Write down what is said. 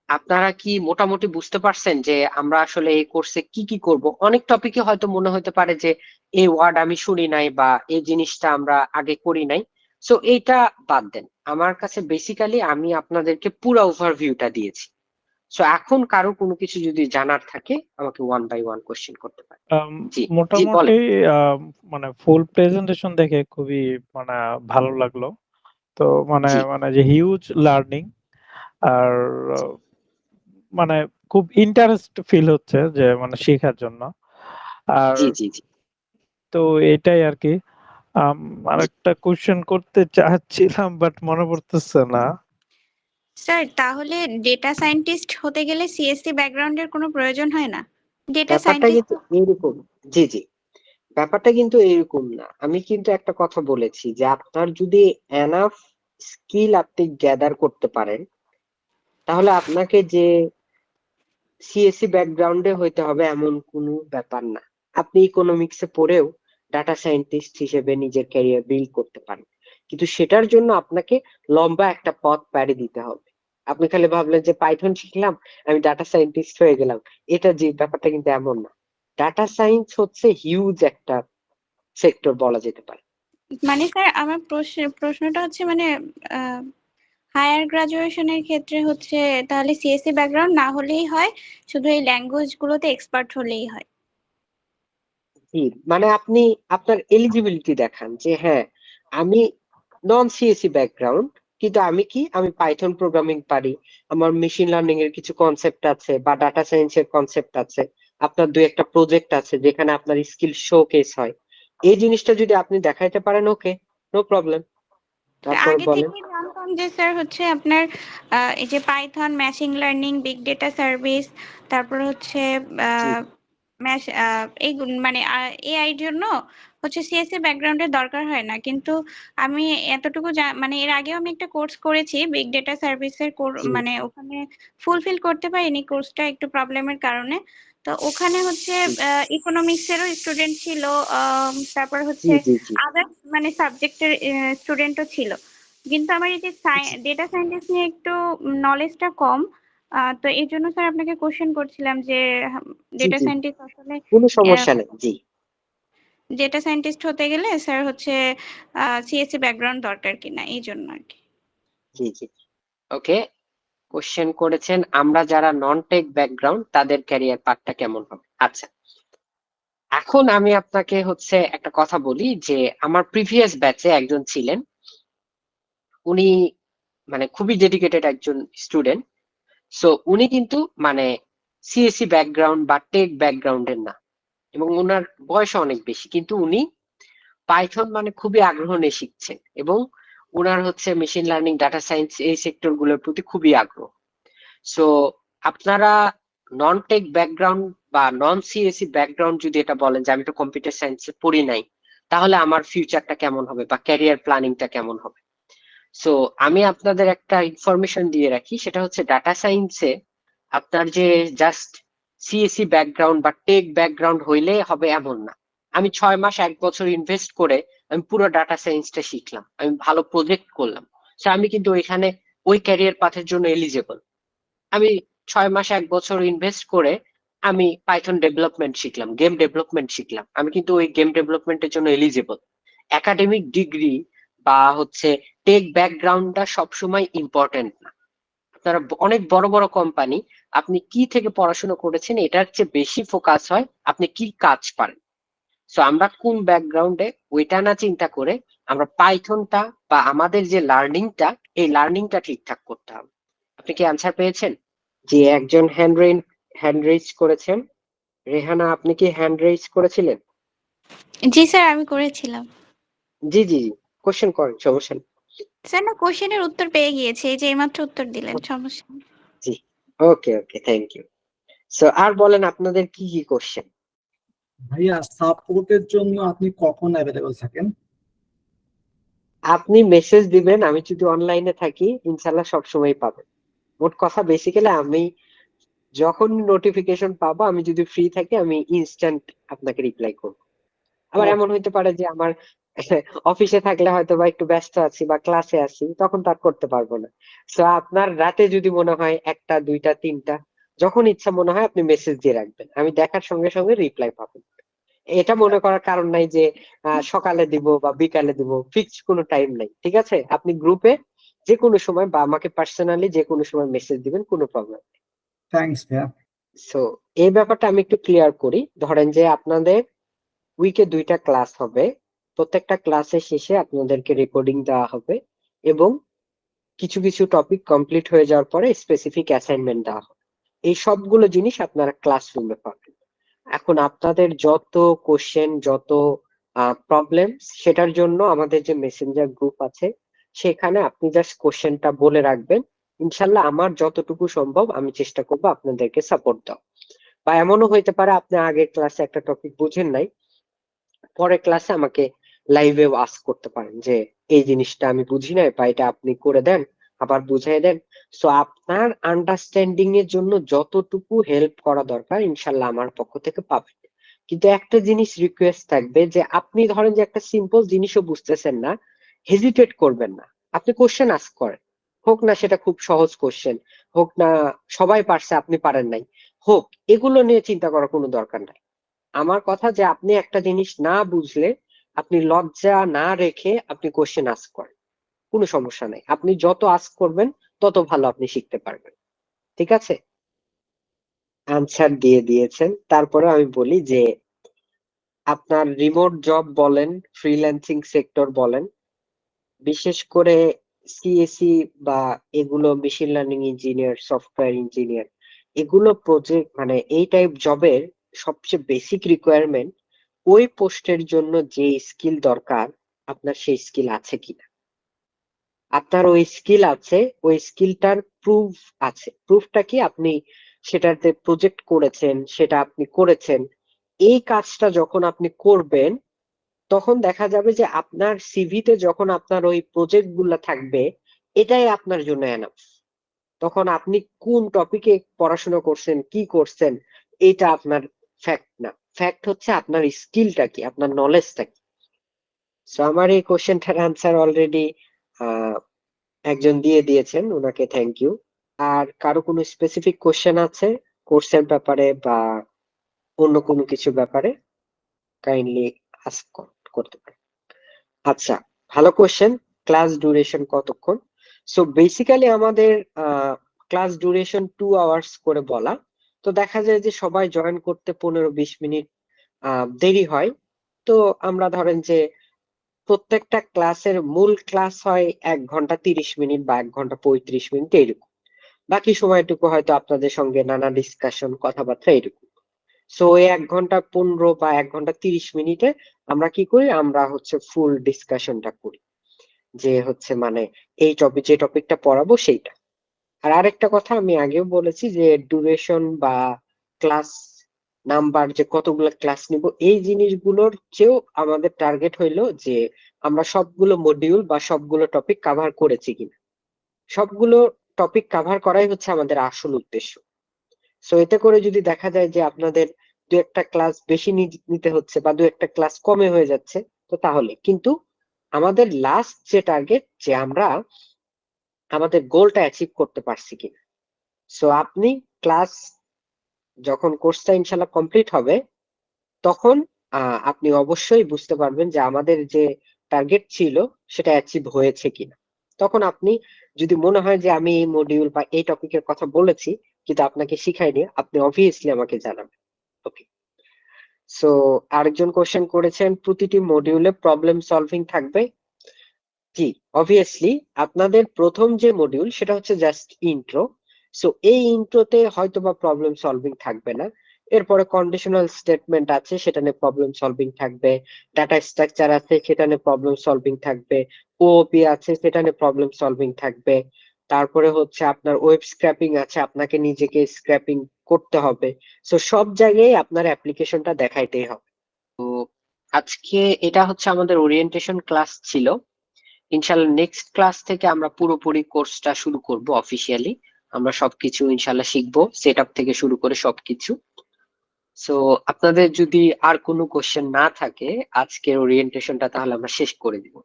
আপনারা কি মোটামুটি বুঝতে পারছেন যে আমরা আসলে এই কোর্সে কি কি করব? অনেক টপিকে হয়তো মনে হতে পারে যে এই ওয়ার্ড আমি শুনি নাই বা এই জিনিসটা আমরা আগে করি নাই। সো এইটা বাদ দেন, আমার কাছে বেসিক্যালি আমি আপনাদেরকে পুরো ওভারভিউটা দিয়েছি। সো এখন কারো কোনো কিছু যদি জানার থাকে আমাকে ওয়ান বাই ওয়ান কোশ্চেন করতে পারে। জি জি মোটামুটি বলেন। মানে ফুল প্রেজেন্টেশন দেখে খুবই মানে ভালো লাগলো। তো মানে জি মানে যে হিউজ লার্নিং আর জি মানে খুব ইন্টারেস্ট ফিল হচ্ছে যে মানে শেখার জন্য। আর জি জি জি তো এটাই আর কি। জি। আরেকটা কোশ্চেন করতে চাচ্ছিলাম বাট মনে পড়তেছে না। স্যার তাহলে ডেটা সায়েন্টিস্ট হতে গেলে সিএসসি ব্যাকগ্রাউন্ডের কোনো প্রয়োজন হয় না? ডেটা ব্যাপারটা সায়েন্টিস্ট কিন্তু এইরকম। জি জি, ব্যাপারটা কিন্তু এরকম না। আমি কিন্তু একটা কথা বলেছি যে আপনার যদি এনাফ স্কিল আপনি গ্যাদার করতে পারেন, তাহলে আপনাকে যে সিএসসি ব্যাকগ্রাউন্ডে হইতে হবে এমন কোনো ব্যাপার না। আপনি ইকোনমিক্সে পড়েও ডাটা সায়েন্টিস্ট হিসেবে নিজের ক্যারিয়ার বিল্ড করতে পারেন, কিন্তু সেটার জন্য আপনাকে লম্বা একটা পথ পাড়ি দিতে হবে। আপনি খালি ভাবলেন যে পাইথন শিখলাম আমি ডাটা সায়েন্টিস্ট হয়ে গেলাম, এটা যে ব্যাপারটা কিন্তু এমন না। ডাটা সায়েন্স হচ্ছে হিউজ একটা সেক্টর বলা যেতে পারে। মানে স্যার আমার প্রশ্নটা হচ্ছে মানে হায়ার গ্রাজুয়েশনের ক্ষেত্রে হচ্ছে তাহলে সিএসসি ব্যাকগ্রাউন্ড না হলেই হয়, শুধু এই ল্যাঙ্গুয়েজ গুলোতে এক্সপার্ট হলেই হয়? জি, মানে আপনি আপনার এলিজিবিলিটি দেখান যে হ্যাঁ আমি নন সিএসসি ব্যাকগ্রাউন্ড, কিন্তু আমি পাইথন প্রোগ্রামিং পারি, আমার মেশিন লার্নিং এর কিছু কনসেপ্ট আছে বা ডাটা সায়েন্স এর কনসেপ্ট আছে, আপনার দুই একটা প্রজেক্ট আছে যেখানে আপনার স্কিল শোকেস হয়। এই জিনিসটা যদি আপনি দেখাইতে পারেন, ওকে, নো প্রবলেম। তারপর আগে বলেন। থেকেই জানতাম যে স্যার হচ্ছে আপনার এই যে Python, machine learning, big data service, তারপর হচ্ছে জি এই মানে এআই জন্য হচ্ছে সিএসসি ব্যাকগ্রাউন্ডের দরকার হয় না, কিন্তু আমি এতটুকু মানে এর আগেও আমি একটা কোর্স করেছি বিগ ডেটা সার্ভিসের, জি মানে ওখানে ফুলফিল করতে পারিনি কোর্সটা একটু প্রবলেমের কারণে। তো ওখানে হচ্ছে জি ইকোনমিক্স এরও স্টুডেন্ট ছিল, তারপর জি হচ্ছে জি জি আদার মানে সাবজেক্টের স্টুডেন্টও ছিল, কিন্তু আমার এই যে জি ডেটা সায়েন্টিস্ট নিয়ে একটু নলেজটা কম। তো এই জন্য স্যার আপনাকে কোশ্চেন করছিলাম যে জি ডেটা জি, সায়েন্টিস্ট আসলে কোনো সমস্যা নেই। জি ডেটা সায়েন্টিস্ট হতে গেলে স্যার হচ্ছে সিএসসি ব্যাকগ্রাউন্ড দরকার কিনা, এই জন্য আর কি। জি জি। ওকে, কোশ্চেন করেছেন আমরা যারা নন টেক ব্যাকগ্রাউন্ড তাদের ক্যারিয়ার পাথটা কেমন হবে। আচ্ছা, এখন আমি আপনাকে হচ্ছে একটা কথা বলি যে আমার প্রিভিয়াস ব্যাচে একজন ছিলেন, উনি মানে খুবই ডেডিকেটেড একজন স্টুডেন্ট। সো উনি কিন্তু মানে সিএসসি ব্যাকগ্রাউন্ড বা টেক ব্যাকগ্রাউন্ডের না, এবং ওনার বয়স অনেক বেশি, কিন্তু উনি পাইথন মানে খুবই আগ্রহ নিয়ে শিখছেন, এবং ওনার হচ্ছে মেশিন লার্নিং, ডাটা সায়েন্স এই সেক্টর গুলোর প্রতি খুবই আগ্রহ। সো আপনারা নন টেক ব্যাকগ্রাউন্ড বা নন সিএসসি ব্যাকগ্রাউন্ড যদি এটা বলেন যে আমি তো কম্পিউটার সায়েন্সে পড়ি নাই, তাহলে আমার ফিউচারটা কেমন হবে বা ক্যারিয়ার প্ল্যানিংটা কেমন হবে। সো আমি আপনাদের একটা ইনফরমেশন দিয়ে রাখি, সেটা হচ্ছে ডাটা সায়েন্সে আপনার যে জাস্ট সিএসসি ব্যাকগ্রাউন্ড বা টেক ব্যাকগ্রাউন্ড হইলে হবে এমন না। আমি 6 মাস 1 বছর ইনভেস্ট করে আমি পুরো ডাটা সায়েন্সটা শিখলাম, আমি ভালো প্রজেক্ট করলাম, সো আমি কিন্তু ওইখানে ওই ক্যারিয়ার পাথের জন্য এলিজেবল। আমি 6 মাস 1 বছর ইনভেস্ট করে আমি পাইথন ডেভেলপমেন্ট শিখলাম, গেম ডেভেলপমেন্ট শিখলাম, আমি কিন্তু ওই গেম ডেভেলপমেন্টের জন্য এলিজেবল। একাডেমিক ডিগ্রি বা হচ্ছে টেক ব্যাকগ্রাউন্ডটা সবসময় ইম্পর্টেন্ট না। আপনারা অনেক বড় বড় কোম্পানি, আপনি কি থেকে পড়াশোনা করেছেন এটার চেয়ে বেশি ফোকাস হয় আপনি কি কাজ পারেন। সো আমরা কোন ব্যাকগ্রাউন্ডে ওইটা না চিন্তা করে আমরা পাইথনটা বা আমাদের যে লার্নিংটা, এই লার্নিংটা ঠিকঠাক করতে হবে। আপনি কি অ্যান্সার পেয়েছেন? জি, একজন হ্যান্ড রেইজ করেছেন। রেহানা, আপনি কি হ্যান্ড রেইজ করেছিলেন? জি স্যার, আমি করেছিলাম। জি জি জি, কোশ্চেন করেন, সমস্যা নেই। স্যার না, কোশ্চেনের উত্তর পেয়ে গিয়েছে, এই যে এইমাত্র উত্তর দিলেন, সমস্যা নেই। জি, ওকে ওকে, থ্যাংক ইউ। সো আর বলেন আপনাদের কি কি কোশ্চেন। ভাইয়া সাপোর্টের জন্য আপনি কখন অ্যাভেলেবল থাকেন? আপনি মেসেজ দিবেন, আমি যদি অনলাইনে থাকি ইনশাল্লাহ সবসময় পাবেন। মোট কথা বেসিক্যালি আমি যখন নোটিফিকেশন পাবো, আমি যদি ফ্রি থাকি আমি ইনস্ট্যান্ট আপনাকে রিপ্লাই করবো। আবার এমন হইতে পারে যে আমার অফিসে থাকলে হয়তো বা একটু ব্যস্ত আছি বা ক্লাসে আছি, তখন তার করতে পারবো না। তো আপনার রাতে যদি মনে হয় একটা, দুইটা, তিনটা, যখন ইচ্ছা মনে হয় আপনি মেসেজ দিয়ে রাখবেন, আমি দেখার সঙ্গে সঙ্গে রিপ্লাই পাবেন। এটা মনে করার কারণ নাই যে সকালে দিব বা বিকালে দিব, ফিক্সড কোনো টাইম নাই, ঠিক আছে? আপনি গ্রুপে যে কোনো সময় বা আমাকে পার্সোনালি যে কোনো সময় মেসেজ দিবেন, কোনো প্রবলেম। থ্যাঙ্কস ভাইয়া। সো এই ব্যাপারটা আমি একটু ক্লিয়ার করি। ধরেন যে আপনাদের উইকে 2টা ক্লাস হবে, প্রত্যেকটা ক্লাসের শেষে আপনাদেরকে রেকর্ডিং দেওয়া হবে এবং কিছু কিছু টপিক কমপ্লিট হয়ে যাওয়ার পরে স্পেসিফিক অ্যাসাইনমেন্ট দেওয়া হবে। এই সবগুলো জিনিস আপনারা ক্লাসরুমে পাবেন। এখন আপনাদের যত কোশ্চেন, যত প্রবলেম, সেটার জন্য আমাদের যে মেসেঞ্জার গ্রুপ আছে, সেখানে আপনি জাস্ট কোশ্চেনটা বলে রাখবেন। ইনশাল্লাহ আমার যতটুকু সম্ভব আমি চেষ্টা করবো আপনাদেরকে সাপোর্ট দেওয়া। বা এমনও হইতে পারে আপনি আগের ক্লাসে একটা টপিক বুঝেন নাই, পরের ক্লাসে আমাকে লাইভেও আস্ক করতে পারেন যে এই জিনিসটা আমি বুঝি নাই বা এটা আপনি করে দেন, আবার বুঝাই দেন। সো আপনার আন্ডারস্ট্যান্ডিং এর জন্য যতটুকু হেল্প করা দরকার ইনশাল্লাহ আমার পক্ষ থেকে পাবেন। কিন্তু একটা জিনিস রিকোয়েস্ট থাকবে, যে আপনি ধরেন যে একটা সিম্পল জিনিসও বুঝতেছেন না, হেজিটেট করবেন না, আপনি কোশ্চেন আস্ক করেন। হোক না সেটা খুব সহজ কোশ্চেন, হোক না সবাই পারছে আপনি পারেন নাই, হোক, এগুলো নিয়ে চিন্তা করার কোনো দরকার নাই। আমার কথা যে আপনি একটা জিনিস না বুঝলে আপনি লজ্জা না রেখে আপনি কোশ্চেন আস্ক করেন, কোনো সমস্যা নাই। আপনি যত আস্ক করবেন তত ভালো আপনি শিখতে পারবেন, ঠিক আছে? আনসার দিয়ে দিয়েছেন, তারপরে আমি বলি যে আপনার রিমোট জব বলেন, ফ্রিল্যান্সিং সেক্টর বলেন, বিশেষ করে সিএসি বা এগুলো, machine learning engineer, software engineer, এগুলো প্রজেক্ট মানে এই টাইপ জবের সবচেয়ে বেসিক রিকোয়ারমেন্ট, ওই পোস্টের জন্য যে স্কিল দরকার আপনার সেই স্কিল আছে কিনা। আপনার ওই স্কিল আছে, ওই স্কিলটার প্রুফ আছে। প্রুফটা কি? আপনি সেটাতে প্রজেক্ট করেছেন, সেটা আপনি করেছেন। এই কাজটা যখন আপনি করবেন তখন দেখা যাবে যে আপনার সিভিতে যখন আপনার ওই প্রজেক্ট গুলা থাকবে, এটাই আপনার জন্য এনাফ। তখন আপনি কোন টপিকে পড়াশোনা করছেন, কি করছেন, এটা আপনার ফ্যাক্ট না। ফ্যাক্ট হচ্ছে আপনার স্কিলটা কি, আপনার নলেজটা কি। সো আমার এই কোশ্চেনটার আনসার অলরেডি একজন দিয়ে দিয়েছেন, ওনাকে থ্যাংক ইউ। আর কারো কোনো স্পেসিফিক কোশ্চেন আছে কোর্সের ব্যাপারে বা অন্য কোনো কিছু ব্যাপারে, কাইন্ডলি আস্ক করতে পারেন। আচ্ছা, ভালো কোশ্চেন। ক্লাস ডিউরেশন কতক্ষণ? সো বেসিক্যালি আমাদের ক্লাস ডিউরেশন 2 আওয়ার্স করে বলা। তো দেখা যায় যে সবাই জয়েন করতে 15-20 মিনিট দেরি হয়। তো আমরা ধরেন যে প্রত্যেকটা ক্লাসের মূল ক্লাস হয় 1 ঘন্টা 30 মিনিট বা 1 ঘন্টা 35 মিনিট এরকম। বাকি সময়টুকু হয়তো আপনাদের সঙ্গে নানা ডিসকাশন, কথাবার্তা এরকম। সো ওই 1 ঘন্টা 15 বা 1 ঘন্টা 30 মিনিটে আমরা কি করি, আমরা হচ্ছে ফুল ডিসকাশনটা করি, যে হচ্ছে মানে এই টপিক, যে টপিকটা পড়াবো সেইটা। আর আরেকটা কথা আমি আগেও বলেছি যে ডিউরেশন বা ক্লাস নাম্বার, যে কতগুলো ক্লাস নিব, এই জিনিসগুলোর চেয়েও আমাদের টার্গেট হইলো যে আমরা সবগুলো মডিউল বা সবগুলো টপিক কাভার করেছি কিনা। সবগুলো টপিক কাভার করাই হচ্ছে আমাদের আসল উদ্দেশ্য। সো এতে করে যদি দেখা যায় যে আপনাদের দু একটা ক্লাস বেশি নিতে হচ্ছে বা দু একটা ক্লাস কমে হয়ে যাচ্ছে, তো তাহলে কিন্তু আমাদের লাস্ট যে টার্গেট, যে আমরা আমাদের গোলটা অ্যাচিভ করতে পারছি কিনা। সো আপনি ক্লাস, যখন কোর্সটা ইনশাল্লাহ কমপ্লিট হবে, তখন আপনি অবশ্যই বুঝতে পারবেন যে আমাদের যে টার্গেট ছিল সেটা অ্যাচিভ হয়েছে কিনা। তখন আপনি যদি মনে হয় যে আমি এই মডিউল বা এই টপিকের কথা বলেছি কিন্তু আপনাকে শিখাইনি, আপনি অবভিয়াসলি আমাকে জানাবেন। ওকে। সো আরেকজন কোশ্চেন করেছেন, প্রতিটি মডিউলে প্রবলেম সলভিং থাকবে? জি, অবভিয়াসলি। আপনাদের প্রথম যে মডিউল সেটা হচ্ছে জাস্ট ইন্ট্রো। সো এই ইন্ট্রোতে হয়তো বা প্রবলেম সলভিং থাকবে না। এরপরে কন্ডিশনাল স্টেটমেন্ট আছে, সেটা নিয়ে প্রবলেম সলভিং থাকবে। ডাটা স্ট্রাকচার আছে, সেটা নিয়ে প্রবলেম সলভিং থাকবে। ওওপি আছে, সেটা নিয়ে প্রবলেম সলভিং থাকবে। তারপরে হচ্ছে আপনার ওয়েব স্ক্র্যাপিং আছে, আপনাকে নিজেকে স্ক্র্যাপিং করতে হবে। সো সব জায়গায় আপনার অ্যাপ্লিকেশনটা দেখাইতেই হবে। তো আজকে এটা হচ্ছে আমাদের ওরিয়েন্টেশন ক্লাস ছিল। ইনশাল্লাহ নেক্সট ক্লাস থেকে আমরা পুরোপুরি কোর্সটা শুরু করব অফিসিয়ালি। আমরা সবকিছু ইনশাল্লাহ শিখবো, সেট আপ থেকে শুরু করে সবকিছু। সো আপনাদের যদি আর কোনো কোশ্চেন না থাকে আজকের ওরিয়েন্টেশনটা তাহলে আমরা শেষ করে দিব।